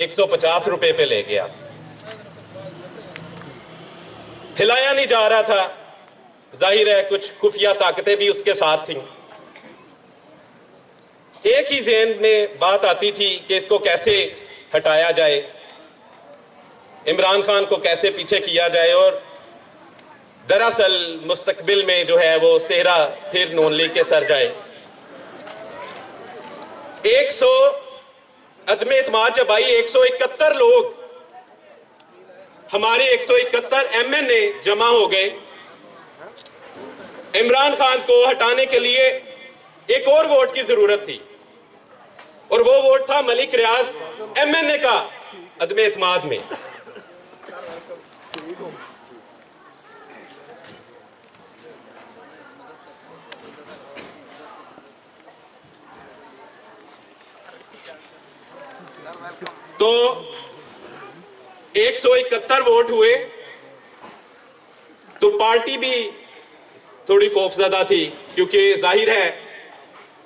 150 रुपए पे ले गया। हिलाया नहीं जा रहा था, जाहिर है कुछ खुफिया ताकतें भी उसके साथ थीं। एक ही ज़हन में बात आती थी कि इसको कैसे हटाया जाए, इमरान खान को कैसे पीछे किया जाए और दरअसल मुस्तकबिल में जो है वो सेहरा फिर नून लीग के सर जाए। 100 अदम एतमाद जब आई, 171 लोग हमारे 171 एमएनए जमा हो गए। इमरान खान को हटाने के लिए एक और वोट की जरूरत थी और वो वोट था मलिक रियाज एमएनए का अदम एतमाद में। तो 171 वोट हुए तो पार्टी भी थोड़ी खौफजदा थी, क्योंकि जाहिर है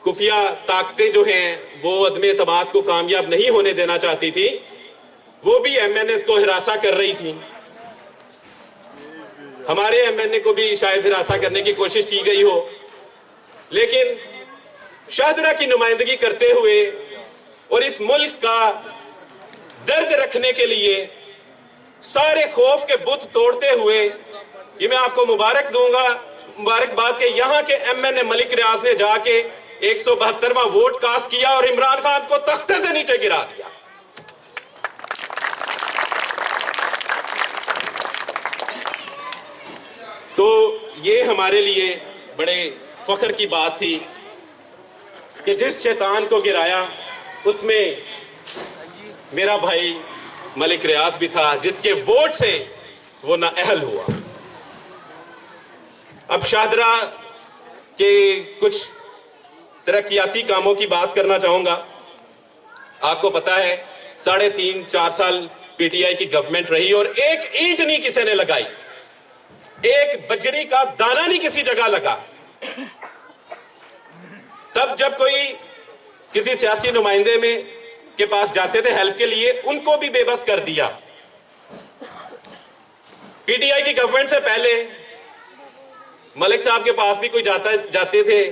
खुफिया ताकतें जो हैं वो अदम एतमाद को कामयाब नहीं होने देना चाहती थी। वो भी एमएनए को हिरासा कर रही थी। हमारे एमएनए को भी शायद हिरासा करने की कोशिश की गई हो, लेकिन शाहदरा की नुमाइंदगी करते हुए और इस मुल्क का दर्द रखने के लिए सारे खौफ के बुत तोड़ते हुए ये मैं आपको मुबारकबाद के यहाँ के एमएनए मलिक रियाज ने जाके 172वां वोट कास्ट किया और इमरान खान को तख्ते से नीचे गिरा दिया। तो ये हमारे लिए बड़े फख्र की बात थी कि जिस शैतान को गिराया उसमें मेरा भाई मलिक रियाज भी था, जिसके वोट से वो नाअहल हुआ। अब शाहदरा के कुछ तरक्याती कामों की बात करना चाहूंगा। आपको पता है 3.5-4 साल पीटीआई की गवर्नमेंट रही और एक ईंट नहीं किसी ने लगाई, एक बजरी का दाना नहीं किसी जगह लगा। तब जब कोई किसी सियासी नुमाइंदे में के पास जाते थे हेल्प के लिए, उनको भी बेबस कर दिया। पीटीआई की गवर्नमेंट से पहले मलिक साहब के पास भी कोई जाते थे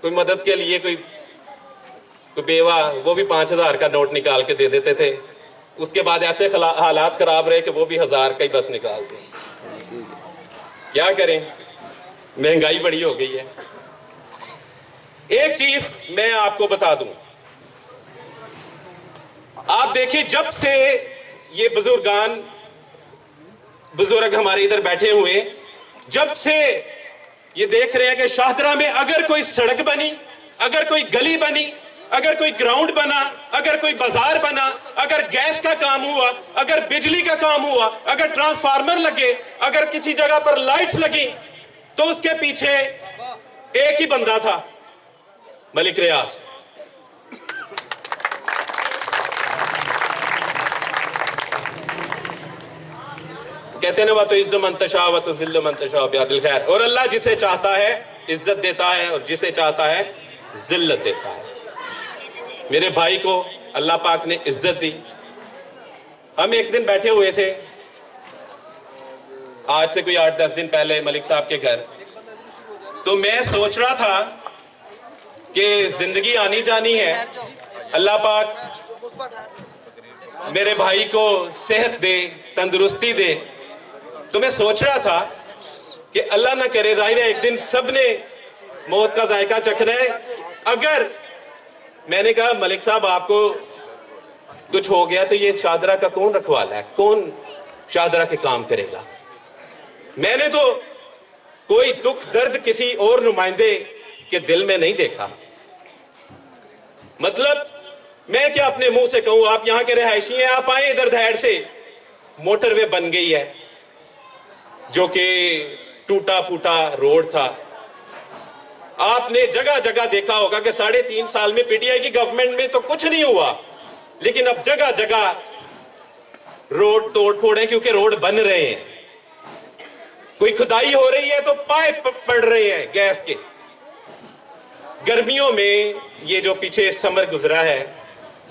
कोई मदद के लिए, कोई बेवा, वो भी 5,000 का नोट निकाल के दे देते थे। उसके बाद ऐसे हालात खराब रहे कि वो भी 1,000 का ही बस निकाल दिए। क्या करें, महंगाई बड़ी हो गई है। एक चीज मैं आपको बता दूं, आप देखिए जब से ये बुजुर्ग हमारे इधर बैठे हुए, जब से ये देख रहे हैं कि शाहदरा में अगर कोई सड़क बनी, अगर कोई गली बनी, अगर कोई ग्राउंड बना, अगर कोई बाजार बना, अगर गैस का काम हुआ, अगर बिजली का काम हुआ, अगर ट्रांसफार्मर लगे, अगर किसी जगह पर लाइट्स लगी, तो उसके पीछे एक ही बंदा था, मलिक रियाज। कहते हैं ना, तो इज्जत मंतशा व तो जिल्ल मंतशा ब्यादिल खैर। और अल्लाह जिसे चाहता है इज्जत देता है और जिसे चाहता है जिल्लत देता है। मेरे भाई को अल्लाह पाक ने इज्जत दी। हम एक दिन बैठे हुए थे, आज से कोई 8-10 दिन पहले, मलिक साहब के घर। तो मैं सोच रहा था कि जिंदगी आनी जानी है, अल्लाह पाक मेरे भाई को सेहत दे, तंदुरुस्ती दे। तो मैं सोच रहा था कि अल्लाह ना करे, जाहिर है एक दिन सबने मौत का जायका चखना है। अगर मैंने कहा मलिक साहब आपको कुछ हो गया तो ये शाहदरा का कौन रखवाला है, कौन शाहदरा के काम करेगा। मैंने तो कोई दुख दर्द किसी और नुमाइंदे के दिल में नहीं देखा। मतलब मैं क्या अपने मुंह से कहूं, आप यहां के रहायशी हैं, आप आए इधर धैड़ से, मोटरवे बन गई है जो कि टूटा फूटा रोड था। आपने जगह जगह देखा होगा कि 3.5 साल में पीटीआई की गवर्नमेंट में तो कुछ नहीं हुआ, लेकिन अब जगह जगह रोड तोड़ फोड़ है, क्योंकि रोड बन रहे हैं। कोई खुदाई हो रही है तो पाइप पड़ रहे हैं गैस के। गर्मियों में, ये जो पीछे समर गुजरा है,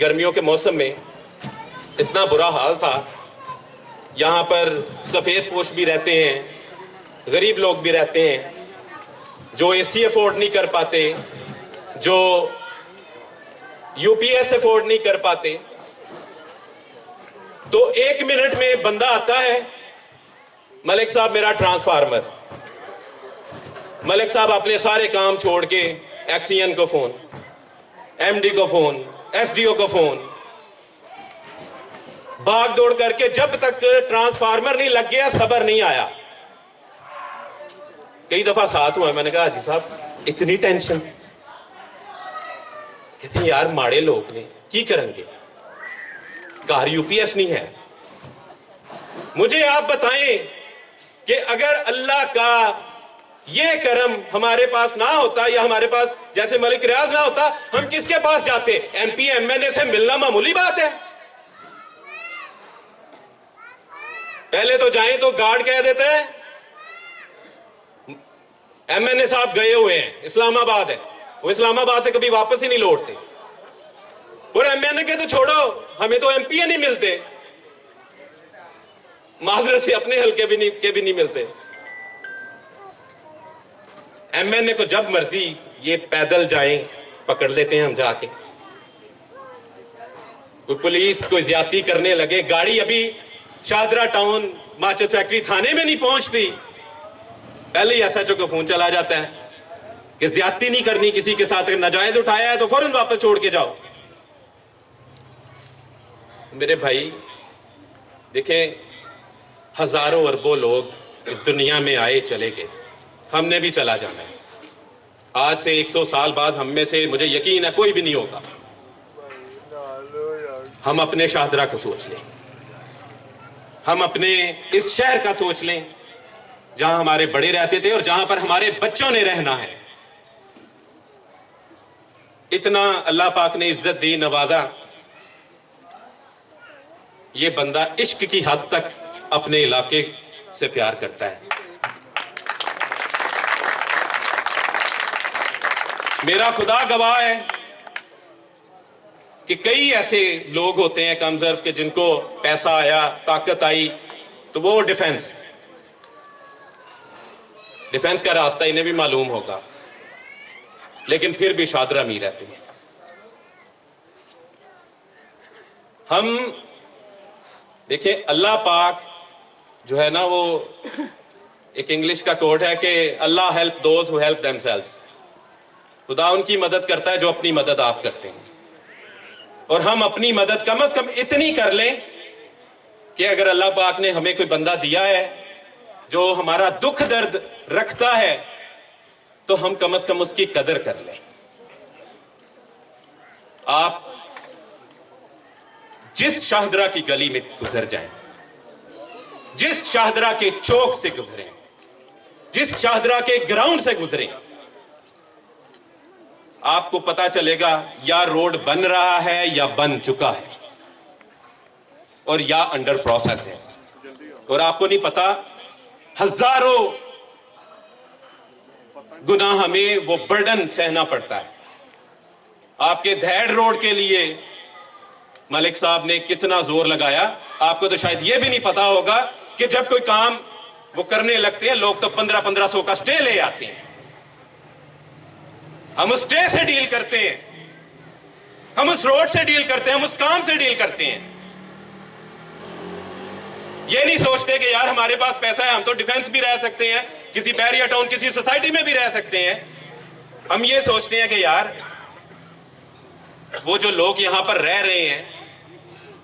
गर्मियों के मौसम में इतना बुरा हाल था। यहाँ पर सफ़ेद पोश भी रहते हैं, गरीब लोग भी रहते हैं, जो एसी अफोर्ड नहीं कर पाते, जो यूपीएस अफोर्ड नहीं कर पाते। तो 1 मिनट में बंदा आता है, मलिक साहब मेरा ट्रांसफार्मर। मलिक साहब अपने सारे काम छोड़ के एक्सीएन को फोन, एमडी को फोन, एसडीओ को फोन, भाग दौड़ करके जब तक ट्रांसफार्मर नहीं लग गया सब्र नहीं आया। कई दफा साथ हुआ, मैंने कहा हाजी साहब इतनी टेंशन, कहते हैं यार माड़े लोग ने की करेंगे, घर यूपीएस नहीं है। मुझे आप बताएं कि अगर अल्लाह का ये करम हमारे पास ना होता, या हमारे पास जैसे मलिक रियाज ना होता, हम किसके पास जाते? एमपी एमएनए से मिलना मामूली बात है। पहले तो जाएं तो गार्ड कह देते हैं एमएनए साहब गए हुए हैं, इस्लामाबाद है, वो इस्लामाबाद से कभी वापस ही नहीं लौटते। और एमएनए के तो छोड़ो, हमें तो एमपीए नहीं मिलते, माजरत से अपने हल्के भी नहीं मिलते। एमएनए को जब मर्जी ये पैदल जाएं, पकड़ लेते हैं हम जाके। कोई पुलिस कोई ज्यादती करने लगे, गाड़ी अभी शाहदरा टाउन माचिस फैक्ट्री थाने में नहीं पहुंचती, पहले ही एसएचओ को फोन चला जाता है कि ज्यादती नहीं करनी किसी के साथ, नाजायज उठाया है तो फौरन वापस छोड़ के जाओ। मेरे भाई देखें, हजारों अरबों लोग इस दुनिया में आए चले गए, हमने भी चला जाना है। आज से 100 साल बाद हम में से, मुझे यकीन है, कोई भी नहीं होगा। हम अपने शाहदरा का सोच लें, हम अपने इस शहर का सोच लें जहां हमारे बड़े रहते थे और जहां पर हमारे बच्चों ने रहना है। इतना अल्लाह पाक ने इज्जत दी, नवाजा। ये बंदा इश्क की हद तक अपने इलाके से प्यार करता है। मेरा खुदा गवाह है कि कई ऐसे लोग होते हैं कमजोर के, जिनको पैसा आया, ताकत आई, तो वो डिफेंस का रास्ता इन्हें भी मालूम होगा, लेकिन फिर भी शादरा में रहते हैं। हम देखिए, अल्लाह पाक जो है ना, वो एक इंग्लिश का कोट है कि Allah help those who help themselves. खुदा उनकी मदद करता है जो अपनी मदद आप करते हैं। और हम अपनी मदद कम से कम इतनी कर लें कि अगर अल्लाह पाक ने हमें कोई बंदा दिया है जो हमारा दुख दर्द रखता है, तो हम कम से कम उसकी कदर कर लें। आप जिस शाहदरा की गली में गुजर जाएं, जिस शाहदरा के चौक से गुजरें, जिस शाहदरा के ग्राउंड से गुजरें, आपको पता चलेगा या रोड बन रहा है या बन चुका है, और या अंडर प्रोसेस है। और आपको नहीं पता, हजारों गुना हमें वो बर्डन सहना पड़ता है। आपके धैड़ रोड के लिए मलिक साहब ने कितना जोर लगाया। आपको तो शायद ये भी नहीं पता होगा कि जब कोई काम वो करने लगते हैं, लोग तो 1500 का स्टे ले आते हैं। हम उस स्टे से डील करते हैं, हम उस रोड से डील करते हैं, हम उस काम से डील करते हैं। ये नहीं सोचते कि यार हमारे पास पैसा है, हम तो डिफेंस भी रह सकते हैं, किसी बैरियर टाउन, किसी सोसाइटी में भी रह सकते हैं। हम ये सोचते हैं कि यार वो जो लोग यहां पर रह रहे हैं,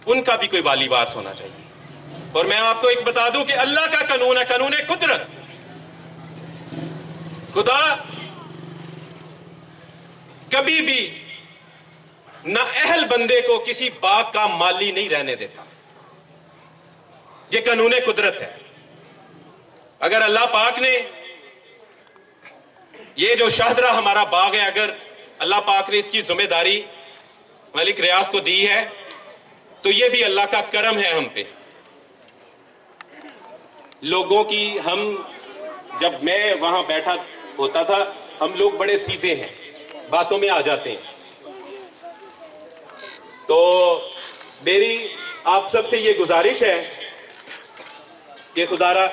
उनका भी कोई वाली वारस होना चाहिए। और मैं आपको एक बता दूं कि अल्लाह का कानून है, कानून है कुदरत। खुदा कभी भी ना अहल बंदे को किसी बाग का माली नहीं रहने देता। ये कानून कुदरत है। अगर अल्लाह पाक ने ये जो शाहदरा हमारा बाग है, अगर अल्लाह पाक ने इसकी जिम्मेदारी मलिक रियाज को दी है, तो ये भी अल्लाह का करम है हम पे। लोगों की, हम जब मैं वहां बैठा होता था, हम लोग बड़े सीधे हैं, बातों में आ जाते हैं। तो मेरी आप सबसे ये गुजारिश है कि खुदारा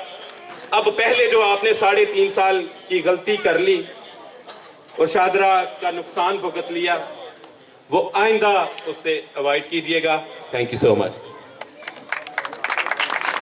अब पहले जो आपने 3.5 साल की गलती कर ली और शादरा का नुकसान भुगत लिया, वो आइंदा उससे अवॉइड कीजिएगा। Thank you so much.